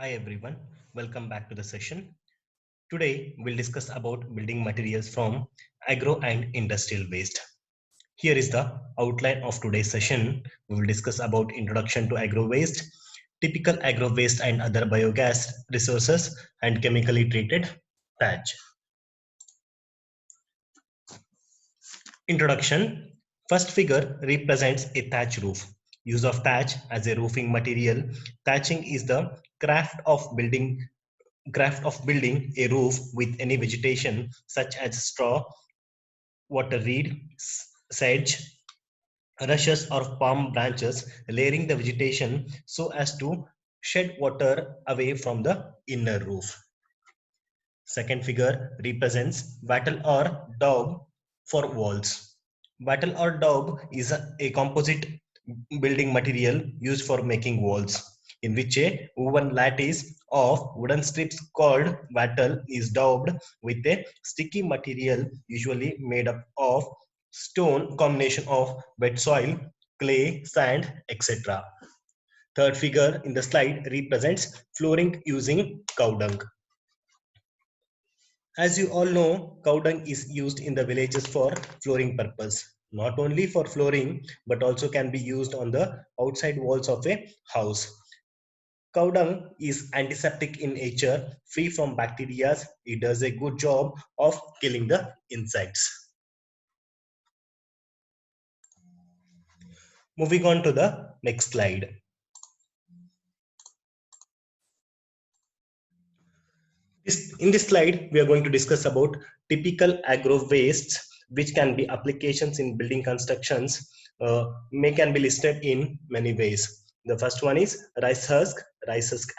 Hi everyone, welcome back to the session. Today we'll discuss about building materials from agro and industrial waste. Here is the outline of today's session. We will discuss about introduction to agro waste, typical agro waste and other biogas resources, and chemically treated thatch. Introduction. First figure represents a thatch roof. Use of thatch as a roofing material. Thatching is the craft of building a roof with any vegetation such as straw, water reed, sedge, rushes or palm branches, layering the vegetation so as to shed water away from the inner roof. Second figure represents wattle or daub for walls. Wattle or daub is a composite building material used for making walls, in which a woven lattice of wooden strips called wattle is daubed with a sticky material usually made up of stone combination of wet soil, clay, sand, etc. Third figure in the slide represents flooring using cow dung. As you all know, cow dung is used in the villages for flooring purpose. Not only for flooring, but also can be used on the outside walls of a house. Cow dung is antiseptic in nature, free from bacteria. It does a good job of killing the insects. Moving on to the next slide. In this slide, we are going to discuss about typical agro wastes, which can be applications in building constructions, may can be listed in many ways. The first one is rice husk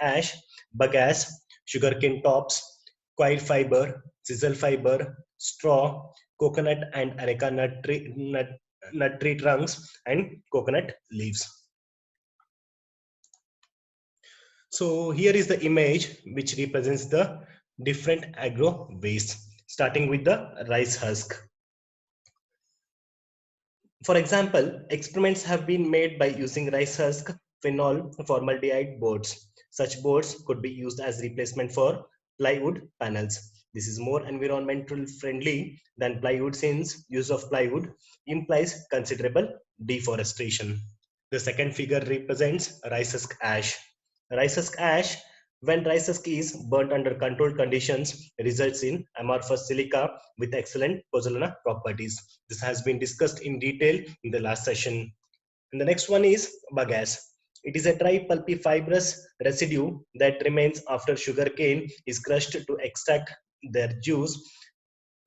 ash, bagasse, sugarcane tops, coir fiber, sisal fiber, straw, coconut and areca nut tree trunks, and coconut leaves. So here is the image which represents the different agro waste, starting with the rice husk. For example, experiments have been made by using rice husk phenol formaldehyde boards. Such boards could be used as replacement for plywood panels. This is more environmental friendly than plywood since use of plywood implies considerable deforestation. The second figure represents rice husk ash. Rice husk ash, when rice husk is burnt under controlled conditions, results in amorphous silica with excellent pozzolana properties. This has been discussed in detail in the last session. And the next one is bagasse. It is a dry pulpy fibrous residue that remains after sugarcane is crushed to extract their juice.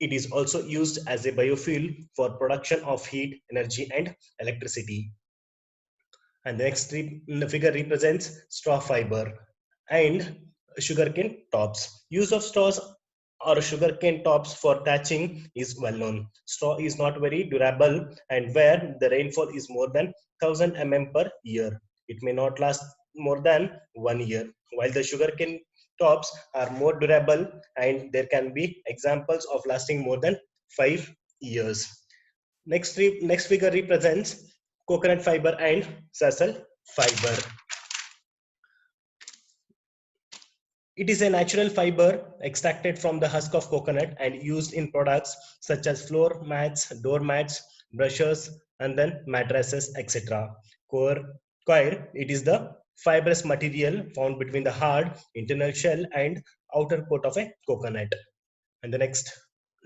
It is also used as a biofuel for production of heat, energy, and electricity. And the next figure represents straw fiber and sugarcane tops. Use of straws or sugarcane tops for thatching is well known. Straw is not very durable, and where the rainfall is more than 1000 mm per year, it may not last more than 1 year, while the sugarcane tops are more durable and there can be examples of lasting more than 5 years. Next figure represents coconut fiber and sisal fiber. It is a natural fiber extracted from the husk of coconut and used in products such as floor mats, door mats, brushes, and then mattresses, etc. Coir, it is the fibrous material found between the hard internal shell and outer coat of a coconut. And the next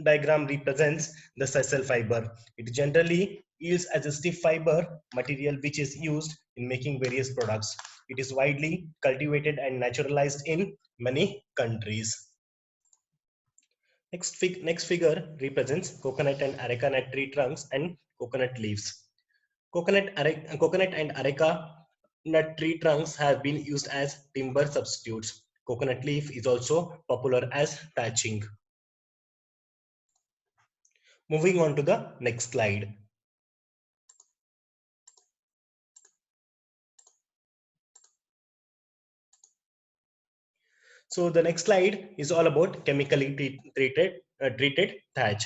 diagram represents the sisal fiber. It generally yields as a stiff fiber material which is used in making various products. It is widely cultivated and naturalized in many countries. Next figure represents coconut and areca nut tree trunks and coconut leaves. Coconut and areca nut tree trunks have been used as timber substitutes. Coconut leaf is also popular as thatching. Moving on to the next slide. So the next slide is all about chemically treated thatch.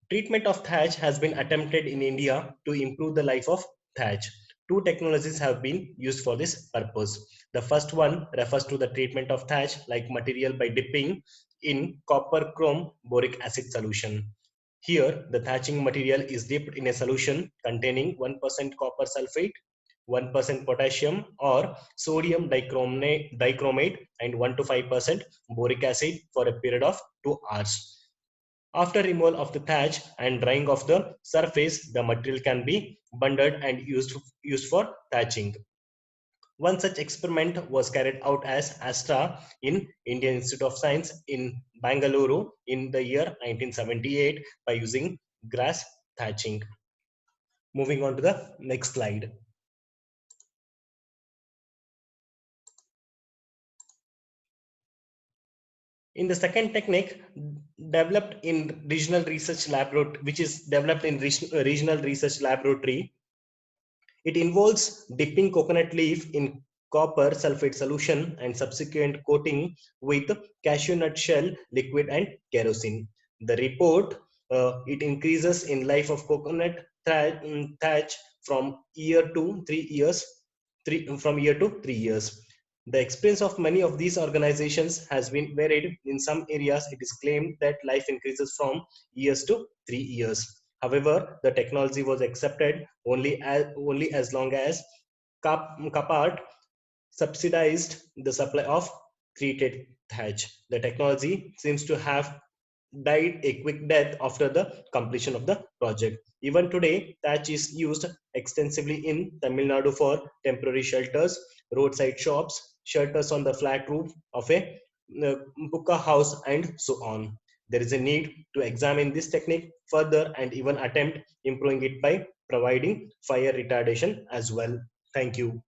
Treatment of thatch has been attempted in India to improve the life of thatch. Two technologies have been used for this purpose. The first one refers to the treatment of thatch like material by dipping in copper chrome boric acid solution. Here, the thatching material is dipped in a solution containing 1% copper sulfate, 1% potassium or sodium dichromate, and 1 to 5% boric acid for a period of 2 hours. After removal of the thatch and drying of the surface, the material can be bundled and used for thatching. One such experiment was carried out as ASTRA in Indian Institute of Science in Bangalore in the year 1978 by using grass thatching. Moving on to the next slide. In the second technique developed in regional research laboratory, which is developed in regional research laboratory, it involves dipping coconut leaf in copper sulfate solution and subsequent coating with cashew nut shell liquid and kerosene. The report, it increases in life of coconut thatch from year to 3 years, from year to 3 years. The experience of many of these organizations has been varied. In some areas, it is claimed that life increases from years to 3 years. However, the technology was accepted only as long as CAPART subsidized the supply of treated thatch. The technology seems to have died a quick death after the completion of the project. Even today, thatch is used extensively in Tamil Nadu for temporary shelters, roadside shops, shelters on the flat roof of a pucca house, and so on. There is a need to examine this technique further and even attempt improving it by providing fire retardation as well. Thank you.